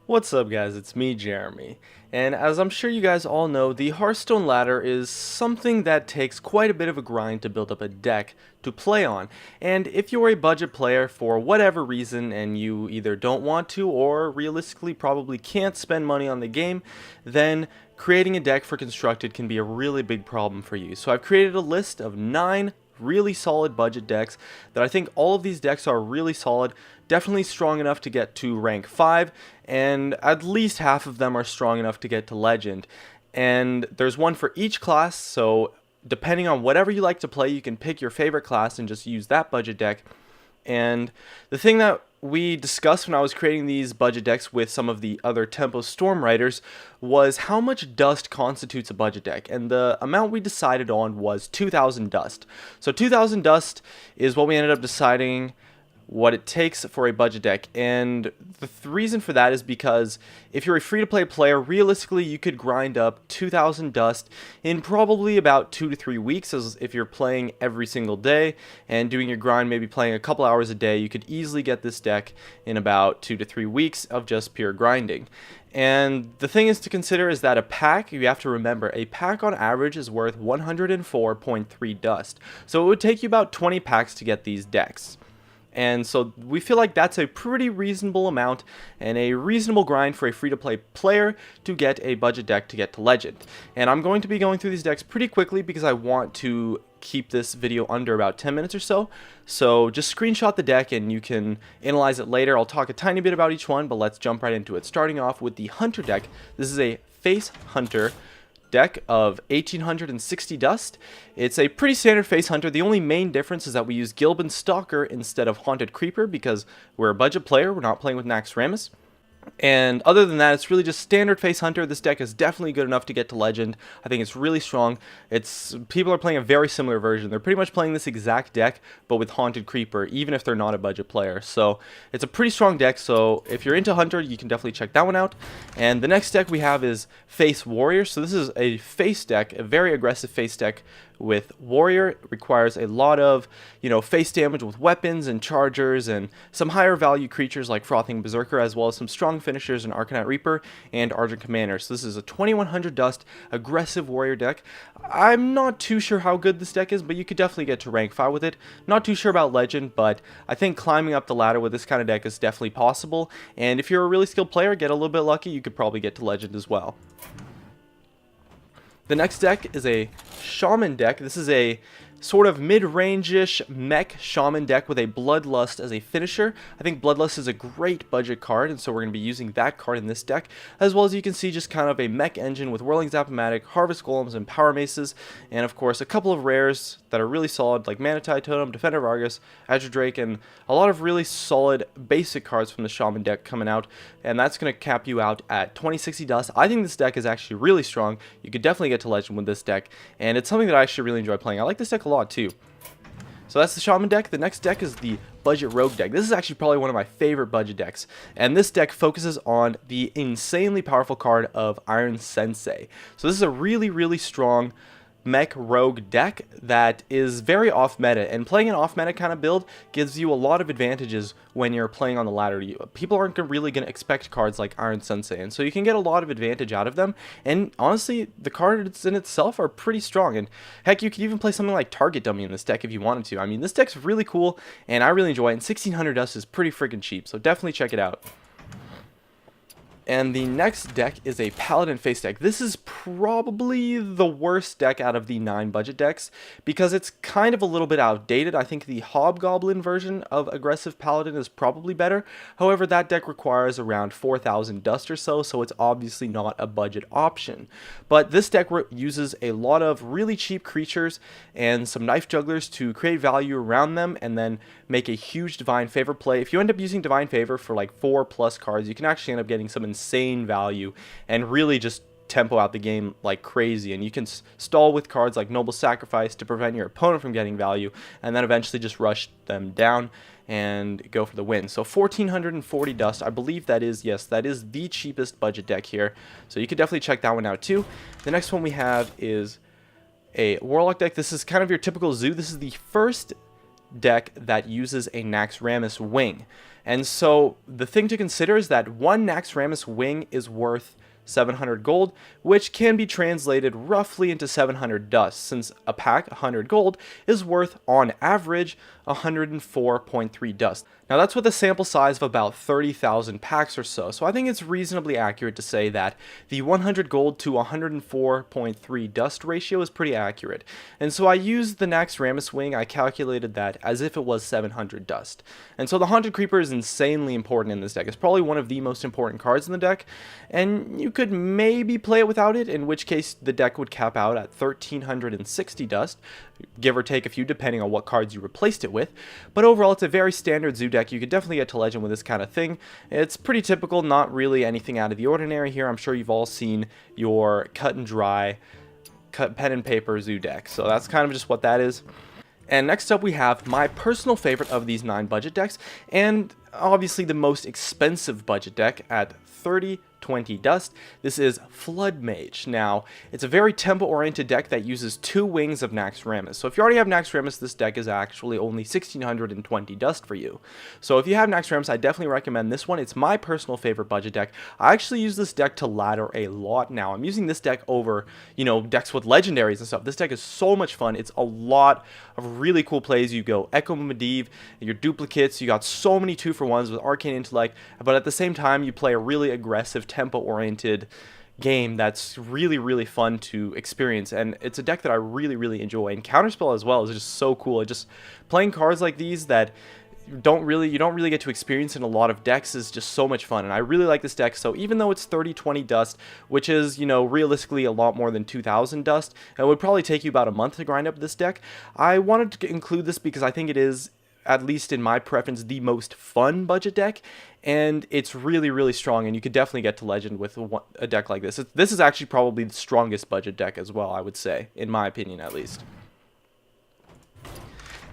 What's up guys, it's me Jeremy, and as I'm sure you guys all know, the Hearthstone ladder is something that takes quite a bit of a grind to build up a deck to play on, and if you're a budget player for whatever reason and you either don't want to or realistically probably can't spend money on the game, then creating a deck for Constructed can be a really big problem for you. So I've created a list of 9 really solid budget decks that I think all of these decks are really solid, definitely strong enough to get to rank 5, and at least half of them are strong enough to get to legend. And there's one for each class, so depending on whatever you like to play, you can pick your favorite class and just use that budget deck. And the thing that we discussed when I was creating these budget decks with some of the other Tempo Storm writers was how much dust constitutes a budget deck, and the amount we decided on was 2,000 dust. So 2,000 dust is what we ended up deciding what it takes for a budget deck, and the reason for that is because if you're a free-to-play player, realistically you could grind up 2,000 dust in probably about 2 to 3 weeks. As if you're playing every single day and doing your grind, maybe playing a couple hours a day, you could easily get this deck in about 2 to 3 weeks of just pure grinding. And the thing is to consider is that a pack, you have to remember, a pack on average is worth 104.3 dust, so it would take you about 20 packs to get these decks. And so we feel like that's a pretty reasonable amount and a reasonable grind for a free-to-play player to get a budget deck to get to legend. And I'm going to be going through these decks pretty quickly because I want to keep this video under about 10 minutes or so. So just screenshot the deck and you can analyze it later. I'll talk a tiny bit about each one, but let's jump right into it. Starting off with the Hunter deck. This is a Face Hunter deck of 1860 dust. It's a pretty standard Face Hunter. The only main difference is that we use Gilbin Stalker instead of Haunted Creeper because we're a budget player, we're not playing with Naxxramas. And other than that, it's really just standard Face Hunter. This deck is definitely good enough to get to legend. I think it's really strong. People are playing a very similar version. They're pretty much playing this exact deck, but with Haunted Creeper, even if they're not a budget player. So it's a pretty strong deck. So if you're into Hunter, you can definitely check that one out. And the next deck we have is Face Warrior. So this is a face deck, a very aggressive face deck with Warrior. It requires a lot of, face damage with weapons and chargers and some higher value creatures like Frothing Berserker, as well as some strong finishers in Arcanite Reaper and Argent Commander. So this is a 2100 dust aggressive Warrior deck. I'm not too sure how good this deck is, but you could definitely get to rank 5 with it. Not too sure about legend, but I think climbing up the ladder with this kind of deck is definitely possible. And if you're a really skilled player, get a little bit lucky, you could probably get to legend as well. The next deck is a Shaman deck. This is a sort of mid-range-ish mech Shaman deck with a Bloodlust as a finisher. I think Bloodlust is a great budget card, and so we're going to be using that card in this deck, as well as you can see just kind of a mech engine with Whirling Zap-O-Matic, Harvest Golems, and Power Maces, and of course a couple of rares that are really solid like Manatide Totem, Defender of Argus, Azure Drake, and a lot of really solid basic cards from the Shaman deck coming out, and that's going to cap you out at 2060 dust. I think this deck is actually really strong. You could definitely get to legend with this deck, and it's something that I actually really enjoy playing. I like this deck a lot too. So that's the Shaman deck. The next deck is the Budget Rogue deck. This is actually probably one of my favorite budget decks, and this deck focuses on the insanely powerful card of Iron Sensei. So this is a really strong mech rogue deck that is very off meta, and playing an off meta kind of build gives you a lot of advantages when you're playing on the ladder. People aren't really going to expect cards like Iron Sensei, and so you can get a lot of advantage out of them. And honestly, the cards in itself are pretty strong, and heck, you could even play something like Target Dummy in this deck if you wanted to. I mean, this deck's really cool and I really enjoy it, and 1600 dust is pretty freaking cheap, so definitely check it out. And the next deck is a Paladin face deck. This is probably the worst deck out of the 9 budget decks because it's kind of a little bit outdated. I think the Hobgoblin version of aggressive Paladin is probably better. However, that deck requires around 4,000 dust or so, so it's obviously not a budget option. But this deck uses a lot of really cheap creatures and some knife jugglers to create value around them and then make a huge Divine Favor play. If you end up using Divine Favor for like 4+ cards, you can actually end up getting some insane value and really just tempo out the game like crazy. And you can stall with cards like Noble Sacrifice to prevent your opponent from getting value, and then eventually just rush them down and go for the win. So 1440 dust, I believe that is, yes, that is the cheapest budget deck here, so you could definitely check that one out too. The next one we have is a Warlock deck. This is kind of your typical zoo. This is the first deck that uses a Naxxramas wing. And so the thing to consider is that one Naxxramas wing is worth 700 gold, which can be translated roughly into 700 dust, since a pack, 100 gold, is worth, on average, 104.3 dust. Now that's with a sample size of about 30,000 packs or so I think it's reasonably accurate to say that the 100 gold to 104.3 dust ratio is pretty accurate. And so I used the Naxxramas wing, I calculated that as if it was 700 dust. And so the Haunted Creeper is insanely important in this deck. It's probably one of the most important cards in the deck, and you could maybe play it without it, in which case the deck would cap out at 1360 dust, give or take a few depending on what cards you replaced it with. But overall, it's a very standard zoo deck. You could definitely get to Legend with this kind of thing. It's pretty typical, not really anything out of the ordinary here. I'm sure you've all seen your cut and dry, pen and paper zoo deck. So that's kind of just what that is. And next up we have my personal favorite of these 9 budget decks, and obviously the most expensive budget deck at 3020 dust. This is Flood Mage. Now, it's a very tempo-oriented deck that uses 2 wings of Naxxramas. So if you already have Naxxramas, this deck is actually only 1620 dust for you. So if you have Naxxramas, I definitely recommend this one. It's my personal favorite budget deck. I actually use this deck to ladder a lot now. I'm using this deck over, decks with legendaries and stuff. This deck is so much fun. It's a lot of really cool plays. You go Echo Medivh, your duplicates, you got so many 2-for-1s with Arcane Intellect, but at the same time you play a really aggressive tempo-oriented game that's really, really fun to experience, and it's a deck that I really, really enjoy. And Counterspell as well is just so cool. Just playing cards like these that you don't really get to experience in a lot of decks is just so much fun, and I really like this deck. So even though it's 3020 dust, which is, realistically a lot more than 2000 dust, and it would probably take you about a month to grind up this deck, I wanted to include this because I think it is, at least in my preference, the most fun budget deck, and it's really, really strong, and you could definitely get to Legend with a deck like this. This is actually probably the strongest budget deck as well, I would say, in my opinion at least.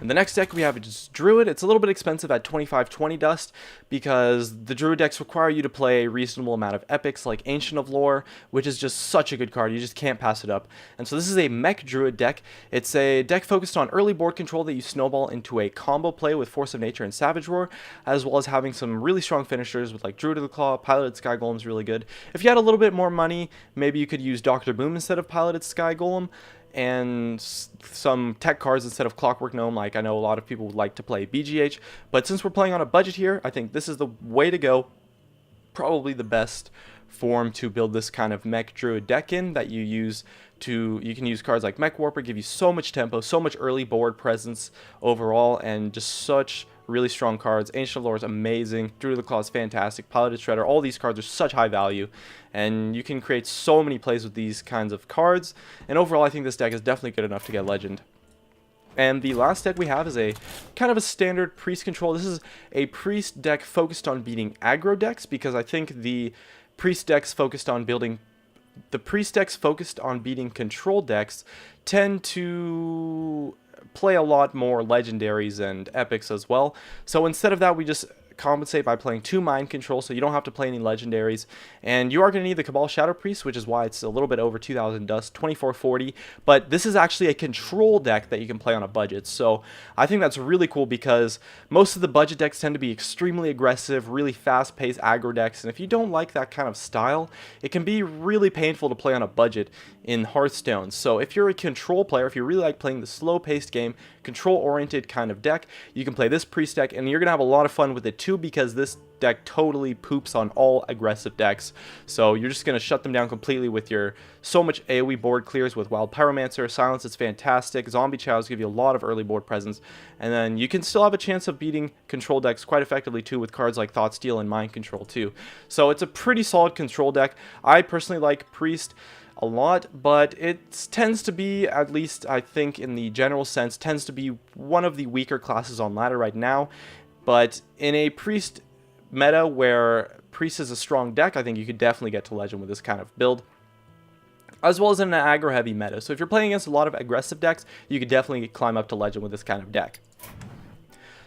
And the next deck we have is Druid. It's a little bit expensive at 2520 dust because the Druid decks require you to play a reasonable amount of epics like Ancient of Lore, which is just such a good card. You just can't pass it up. And so this is a Mech Druid deck. It's a deck focused on early board control that you snowball into a combo play with Force of Nature and Savage Roar, as well as having some really strong finishers with like Druid of the Claw. Piloted Sky Golem's really good. If you had a little bit more money, maybe you could use Dr. Boom instead of Piloted Sky Golem, and some tech cards instead of Clockwork Gnome. Like, I know a lot of people would like to play BGH, but since we're playing on a budget here, I think this is the way to go. Probably the best form to build this kind of Mech Druid deck in, that you can use cards like Mech Warper, give you so much tempo, so much early board presence overall, and just such really strong cards. Ancient of Lore is amazing. Druid of the Claw is fantastic. Piloted Shredder, all these cards are such high value, and you can create so many plays with these kinds of cards. And overall, I think this deck is definitely good enough to get Legend. And the last deck we have is a kind of a standard Priest control. This is a Priest deck focused on beating aggro decks, because I think the Priest decks focused on beating control decks tend to play a lot more legendaries and epics as well. So instead of that, we just compensate by playing 2 mind control, so you don't have to play any legendaries, and you are going to need the Cabal Shadow Priest, which is why it's a little bit over 2000 dust, 2440, but this is actually a control deck that you can play on a budget. So I think that's really cool, because most of the budget decks tend to be extremely aggressive, really fast-paced aggro decks, and if you don't like that kind of style, it can be really painful to play on a budget in Hearthstone. So if you're a control player, if you really like playing the slow-paced game, control-oriented kind of deck, you can play this Priest deck, and you're going to have a lot of fun with it too, because this deck totally poops on all aggressive decks. So you're just going to shut them down completely with your so much AoE board clears with Wild Pyromancer. Silence is fantastic. Zombie Chows give you a lot of early board presence, and then you can still have a chance of beating control decks quite effectively too with cards like Thought Steal and Mind Control too. So it's a pretty solid control deck. I personally like Priest a lot, but it tends to be, at least I think in the general sense, tends to be one of the weaker classes on ladder right now. But in a Priest meta where Priest is a strong deck, I think you could definitely get to Legend with this kind of build, as well as in an aggro heavy meta. So if you're playing against a lot of aggressive decks, you could definitely climb up to Legend with this kind of deck.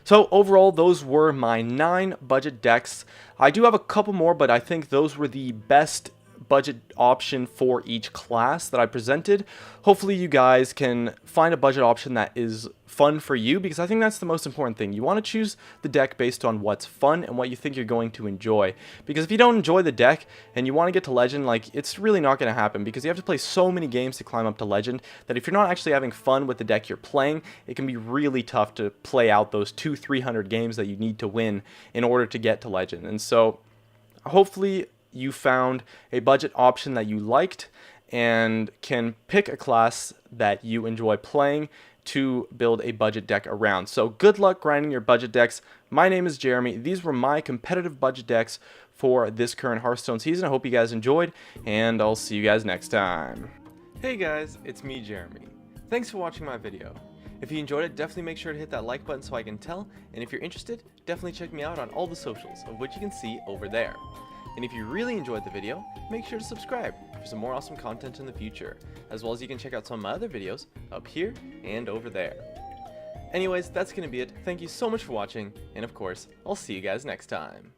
So overall, those were my 9 budget decks. I do have a couple more, but I think those were the best budget option for each class that I presented. Hopefully you guys can find a budget option that is fun for you, because I think that's the most important thing. You want to choose the deck based on what's fun and what you think you're going to enjoy, because if you don't enjoy the deck and you want to get to Legend, like, it's really not going to happen, because you have to play so many games to climb up to Legend that if you're not actually having fun with the deck you're playing, it can be really tough to play out those 200-300 games that you need to win in order to get to Legend. And so hopefully you found a budget option that you liked and can pick a class that you enjoy playing to build a budget deck around. So good luck grinding your budget decks. My name is Jeremy. These were my competitive budget decks for this current Hearthstone season. I hope you guys enjoyed, and I'll see you guys next time. Hey guys, it's me, Jeremy. Thanks for watching my video. If you enjoyed it, definitely make sure to hit that like button so I can tell, and if you're interested, definitely check me out on all the socials, of which you can see over there. And if you really enjoyed the video, make sure to subscribe for some more awesome content in the future, as well as you can check out some of my other videos up here and over there. Anyways, that's going to be it. Thank you so much for watching, and of course, I'll see you guys next time.